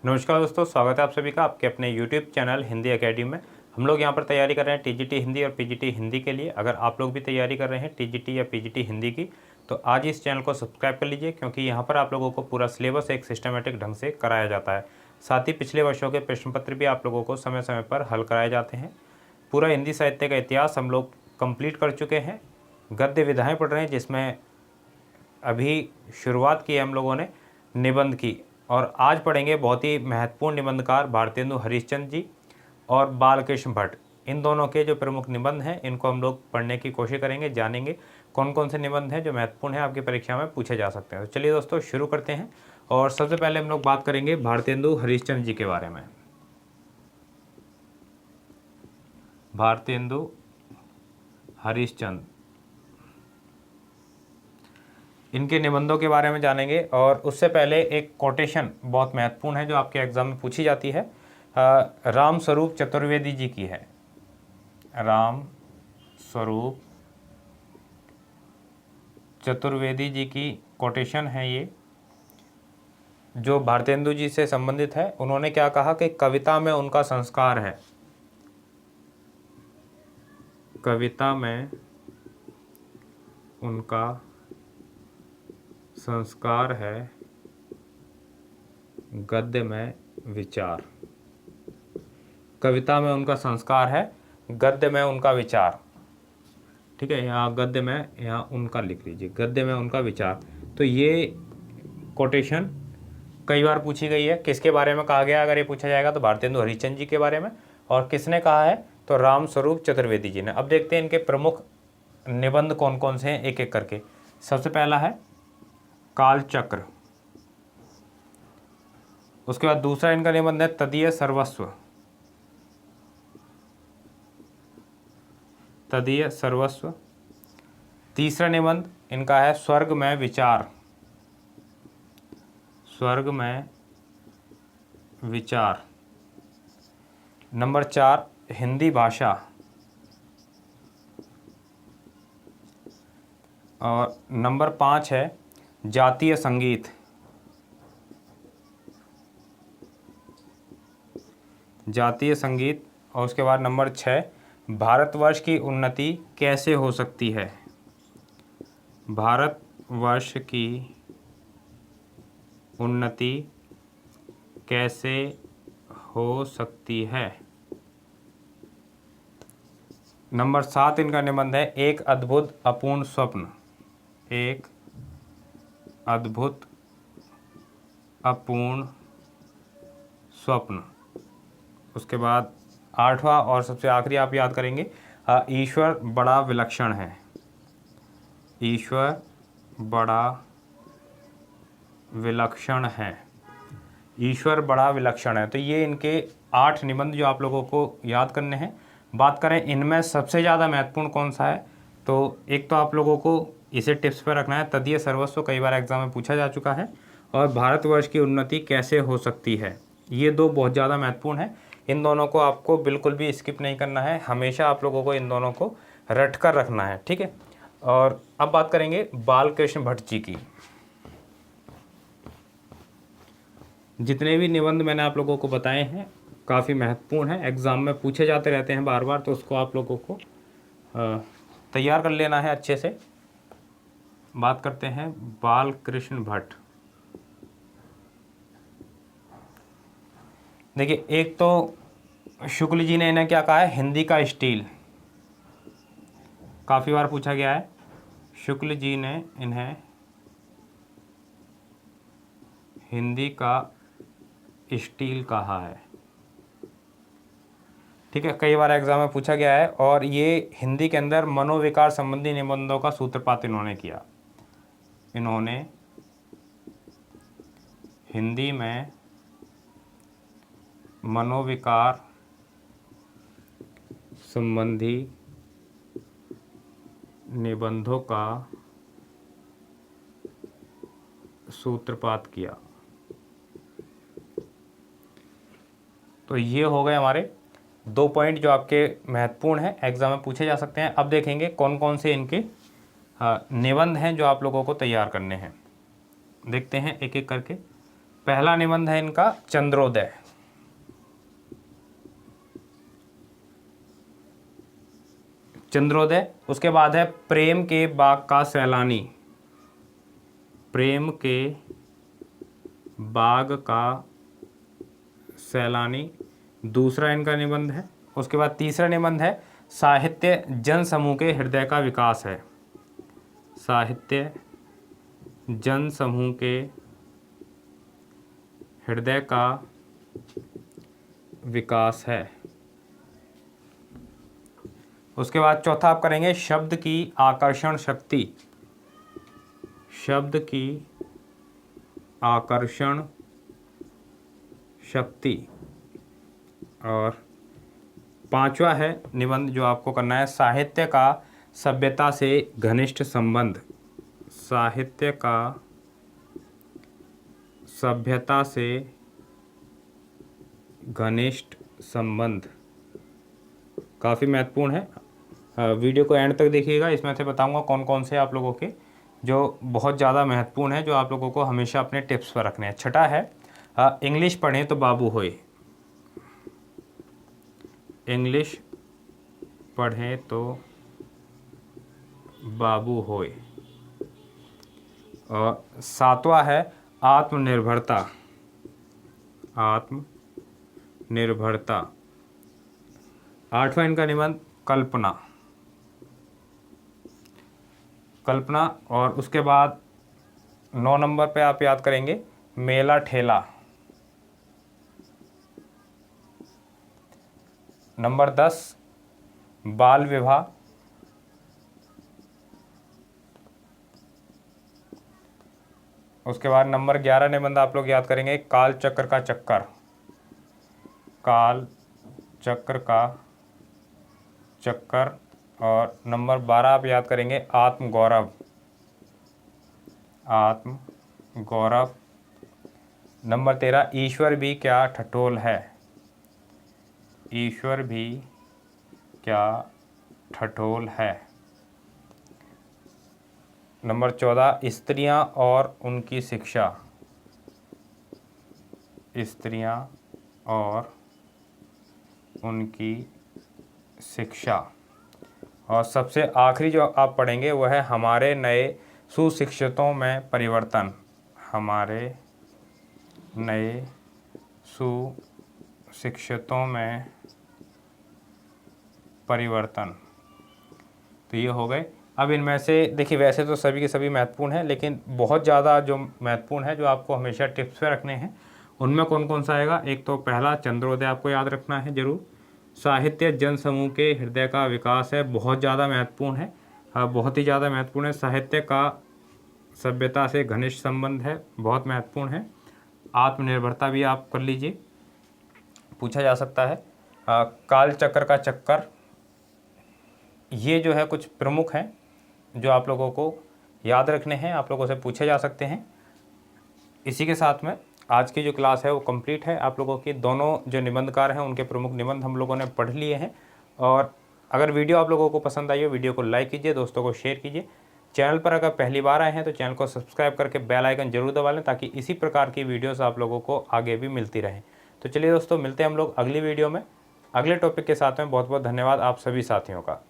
नमस्कार दोस्तों, स्वागत है आप सभी का आपके अपने YouTube चैनल हिंदी एकेडमी में। हम लोग यहाँ पर तैयारी कर रहे हैं टीजीटी हिंदी और पीजीटी हिंदी के लिए। अगर आप लोग भी तैयारी कर रहे हैं टीजीटी या पीजीटी हिंदी की, तो आज इस चैनल को सब्सक्राइब कर लीजिए, क्योंकि यहाँ पर आप लोगों को पूरा सिलेबस एक सिस्टमेटिक ढंग से कराया जाता है। साथ ही पिछले वर्षों के प्रश्न पत्र भी आप लोगों को समय समय पर हल कराए जाते हैं। पूरा हिंदी साहित्य का इतिहास हम लोग कंप्लीट कर चुके हैं। गद्य विधाएँ पढ़ रहे हैं, जिसमें अभी शुरुआत की है हम लोगों ने निबंध की, और आज पढ़ेंगे बहुत ही महत्वपूर्ण निबंधकार भारतेंदु हरिश्चंद्र जी और बालकृष्ण भट्ट। इन दोनों के जो प्रमुख निबंध हैं, इनको हम लोग पढ़ने की कोशिश करेंगे, जानेंगे कौन कौन से निबंध हैं जो महत्वपूर्ण हैं, आपकी परीक्षा में पूछे जा सकते हैं। तो चलिए दोस्तों, शुरू करते हैं। और सबसे पहले हम लोग बात करेंगे भारतेंदु हरिश्चंद्र जी के बारे में। भारतेंदु हरिश्चंद्र, इनके निबंधों के बारे में जानेंगे। और उससे पहले एक कोटेशन बहुत महत्वपूर्ण है जो आपके एग्जाम में पूछी जाती है, राम स्वरूप चतुर्वेदी जी की है। राम स्वरूप चतुर्वेदी जी की कोटेशन है ये, जो भारतेंदु जी से संबंधित है। उन्होंने क्या कहा कि कविता में उनका संस्कार है, कविता में उनका संस्कार है, गद्य में विचार। कविता में उनका संस्कार है, गद्य में उनका विचार। ठीक है, यहाँ गद्य में, यहाँ उनका लिख लीजिए, गद्य में उनका विचार। तो ये कोटेशन कई बार पूछी गई है। किसके बारे में कहा गया, अगर ये पूछा जाएगा तो भारतेंदु हरिश्चंद्र जी के बारे में। और किसने कहा है, तो राम स्वरूप चतुर्वेदी जी ने। अब देखते हैं इनके प्रमुख निबंध कौन कौन से हैं, एक एक करके। सबसे पहला है कालचक्र। उसके बाद दूसरा इनका निबंध है तदीय सर्वस्व। तदीय सर्वस्व। तीसरा निबंध इनका है स्वर्ग में विचार। स्वर्ग में विचार। नंबर 4 हिंदी भाषा। और नंबर 5 है जातीय संगीत। जातीय संगीत। और उसके बाद नंबर 6 भारतवर्ष की उन्नति कैसे हो सकती है। भारतवर्ष की उन्नति कैसे हो सकती है। नंबर 7 इनका निबंध है एक अद्भुत अपूर्ण स्वप्न। एक अद्भुत अपूर्ण स्वप्न। उसके बाद 8वां और सबसे आखिरी आप याद करेंगे, ईश्वर बड़ा विलक्षण है। ईश्वर बड़ा विलक्षण है। ईश्वर बड़ा विलक्षण है। तो ये इनके 8 निबंध जो आप लोगों को याद करने हैं। बात करें इनमें सबसे ज़्यादा महत्वपूर्ण कौन सा है, तो एक तो आप लोगों को इसे टिप्स पर रखना है, तदीय सर्वस्व कई बार एग्जाम में पूछा जा चुका है, और भारतवर्ष की उन्नति कैसे हो सकती है। ये दो बहुत ज़्यादा महत्वपूर्ण है। इन दोनों को आपको बिल्कुल भी स्किप नहीं करना है, हमेशा आप लोगों को इन दोनों को रट कर रखना है। ठीक है। और अब बात करेंगे बालकृष्ण भट्ट जी की। जितने भी निबंध मैंने आप लोगों को बताए हैं काफ़ी महत्वपूर्ण है, एग्ज़ाम में पूछे जाते रहते हैं बार बार, तो उसको आप लोगों को तैयार कर लेना है अच्छे से। बात करते हैं बालकृष्ण भट्ट। देखिए, एक तो शुक्ल जी ने इन्हें क्या कहा है, हिंदी का स्टील। काफ़ी बार पूछा गया है। शुक्ल जी ने इन्हें हिंदी का स्टील कहा है। ठीक है, कई बार एग्जाम में पूछा गया है। और ये हिंदी के अंदर मनोविकार संबंधी निबंधों का सूत्रपात इन्होंने किया। इन्होंने हिंदी में मनोविकार संबंधी निबंधों का सूत्रपात किया। तो ये हो गए हमारे 2 पॉइंट जो आपके महत्वपूर्ण हैं, एग्जाम में पूछे जा सकते हैं। अब देखेंगे कौन कौन से इनके निबंध हैं जो आप लोगों को तैयार करने हैं। देखते हैं एक एक करके। पहला निबंध है इनका चंद्रोदय। चंद्रोदय। उसके बाद है प्रेम के बाग का सैलानी। प्रेम के बाग का सैलानी दूसरा इनका निबंध है। उसके बाद तीसरा निबंध है साहित्य जन समूह के हृदय का विकास है। साहित्य जन समूह के हृदय का विकास है। उसके बाद चौथा आप करेंगे शब्द की आकर्षण शक्ति। शब्द की आकर्षण शक्ति। और पांचवा है निबंध जो आपको करना है साहित्य का सभ्यता से घनिष्ठ संबंध। साहित्य का सभ्यता से घनिष्ठ संबंध काफ़ी महत्वपूर्ण है। वीडियो को एंड तक देखिएगा, इसमें से बताऊंगा कौन कौन से आप लोगों के जो बहुत ज़्यादा महत्वपूर्ण है, जो आप लोगों को हमेशा अपने टिप्स पर रखने हैं। छठा है इंग्लिश पढ़ें तो बाबू होए। इंग्लिश पढ़ें तो बाबू होए। और सातवां है आत्मनिर्भरता। आत्मनिर्भरता। आठवां इनका निबंध कल्पना। कल्पना। और उसके बाद 9 नंबर पे आप याद करेंगे मेला ठेला। नंबर 10 बाल विवाह। उसके बाद नंबर 11 निबंध आप लोग याद करेंगे काल चक्र का चक्कर। काल चक्र का चक्कर। और नंबर 12 आप याद करेंगे आत्मगौरव। आत्मगौरव। नंबर 13 ईश्वर भी क्या ठठोल है। ईश्वर भी क्या ठठोल है। नंबर 14 स्त्रियां और उनकी शिक्षा। स्त्रियां और उनकी शिक्षा। और सबसे आखिरी जो आप पढ़ेंगे वह है हमारे नए सुशिक्षितों में परिवर्तन। हमारे नए सुशिक्षितों में परिवर्तन। तो ये हो गए। अब इनमें से देखिए वैसे तो सभी के सभी महत्वपूर्ण हैं, लेकिन बहुत ज़्यादा जो महत्वपूर्ण है जो आपको हमेशा टिप्स पे रखने हैं उनमें कौन कौन सा आएगा। एक तो पहला चंद्रोदय आपको याद रखना है जरूर। साहित्य जन समूह के हृदय का विकास है, बहुत ज़्यादा महत्वपूर्ण है। बहुत ही ज़्यादा महत्वपूर्ण है। साहित्य का सभ्यता से घनिष्ठ संबंध है, बहुत महत्वपूर्ण है। आत्मनिर्भरता भी आप कर लीजिए, पूछा जा सकता है। काल चक्र का चक्कर, ये जो है कुछ प्रमुख हैं जो आप लोगों को याद रखने हैं, आप लोगों से पूछे जा सकते हैं। इसी के साथ में आज की जो क्लास है वो कंप्लीट है। आप लोगों की दोनों जो निबंधकार हैं उनके प्रमुख निबंध हम लोगों ने पढ़ लिए हैं। और अगर वीडियो आप लोगों को पसंद आई हो, वीडियो को लाइक कीजिए, दोस्तों को शेयर कीजिए। चैनल पर अगर पहली बार आए हैं तो चैनल को सब्सक्राइब करके बेल आइकन जरूर दबा लें, ताकि इसी प्रकार की वीडियोस आप लोगों को आगे भी मिलती रहें। तो चलिए दोस्तों, मिलते हैं हम लोग अगली वीडियो में अगले टॉपिक के साथ में। बहुत बहुत धन्यवाद आप सभी साथियों का।